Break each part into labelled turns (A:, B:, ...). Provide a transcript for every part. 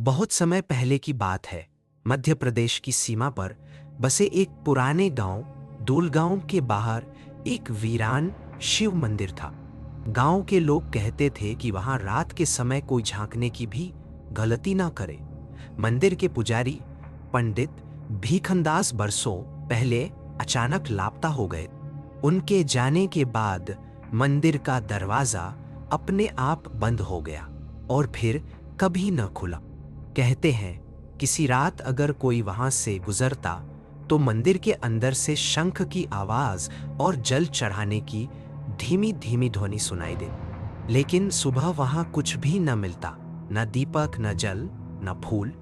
A: बहुत समय पहले की बात है। मध्य प्रदेश की सीमा पर बसे एक पुराने गांव दूलगांव के बाहर एक वीरान शिव मंदिर था। गांव के लोग कहते थे कि वहां रात के समय कोई झांकने की भी गलती ना करे। मंदिर के पुजारी पंडित भीखनदास बरसों पहले अचानक लापता हो गए। उनके जाने के बाद मंदिर का दरवाजा अपने आप बंद हो गया और फिर कभी न खुला। कहते हैं किसी रात अगर कोई वहां से गुजरता तो मंदिर के अंदर से शंख की आवाज और जल चढ़ाने की धीमी धीमी ध्वनि सुनाई दे। लेकिन सुबह वहां कुछ भी न मिलता, न दीपक, न जल, न फूल।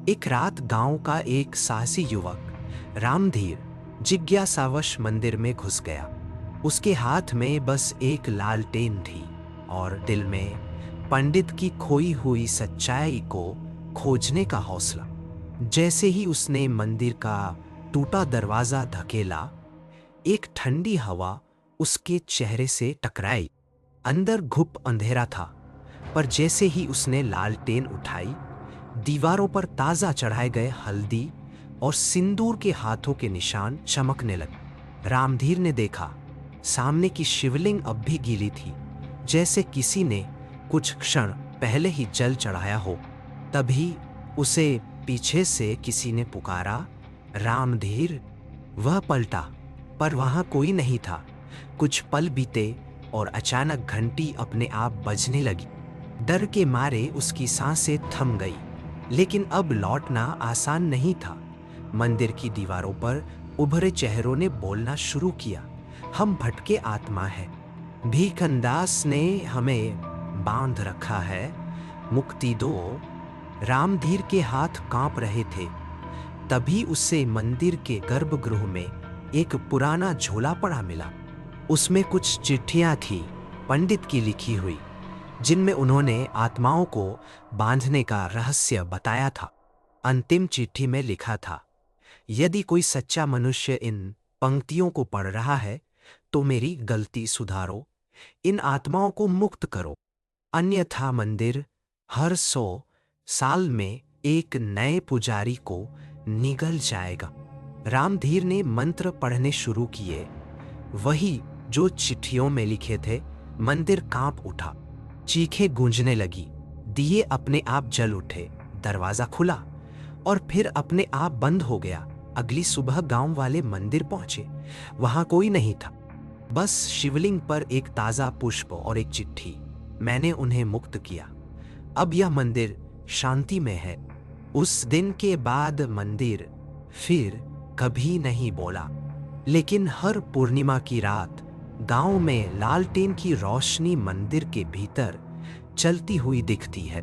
A: एक रात गांव का एक साहसी युवक रामधीर जिज्ञासावश मंदिर में घुस गया। उसके हाथ में बस एक लालटेन थी और दिल में पंडित की खोई हुई सच्चाई को खोजने का हौसला। जैसे ही उसने मंदिर का टूटा दरवाजा धकेला, एक ठंडी हवा उसके चेहरे से टकराई। अंदर घुप अंधेरा था, पर जैसे ही उसने लालटेन उठाई, दीवारों पर ताजा चढ़ाए गए हल्दी और सिंदूर के हाथों के निशान चमकने लगे। रामधीर ने देखा, सामने की शिवलिंग अब भी गीली थी, जैसे किसी ने कुछ क्षण पहले ही जल चढ़ाया हो। तभी उसे पीछे से किसी ने पुकारा, रामधीर। वह पलटा, पर वहां कोई नहीं था। कुछ पल बीते और अचानक घंटी अपने आप बजने लगी। डर के मारे उसकी सांसें थम गई। लेकिन अब लौटना आसान नहीं था। मंदिर की दीवारों पर उभरे चेहरों ने बोलना शुरू किया, हम भटके आत्मा है, भीखनदास ने हमें बांध रखा है, मुक्ति दो। रामधीर के हाथ कांप रहे थे। तभी उसे मंदिर के गर्भगृह में एक पुराना झोला पड़ा मिला। उसमें कुछ चिट्ठियां थी, पंडित की लिखी हुई, जिनमें उन्होंने आत्माओं को बांधने का रहस्य बताया था। अंतिम चिट्ठी में लिखा था, यदि कोई सच्चा मनुष्य इन पंक्तियों को पढ़ रहा है तो मेरी गलती सुधारो, इन आत्माओं को मुक्त करो, अन्यथा मंदिर हर 100 साल में एक नए पुजारी को निगल जाएगा। रामधीर ने मंत्र पढ़ने शुरू किए, वही जो चिट्ठियों में लिखे थे। मंदिर कांप उठा, चीखें गूंजने लगी, दिए अपने आप जल उठे, दरवाजा खुला और फिर अपने आप बंद हो गया। अगली सुबह गांव वाले मंदिर पहुंचे। वहां कोई नहीं था, बस शिवलिंग पर एक ताजा पुष्प और एक चिट्ठी। मैंने उन्हें मुक्त किया, अब यह मंदिर शांति में है। उस दिन के बाद मंदिर फिर कभी नहीं बोला, लेकिन हर पूर्णिमा की रात गांव में लालटेन की रोशनी मंदिर के भीतर चलती हुई दिखती है।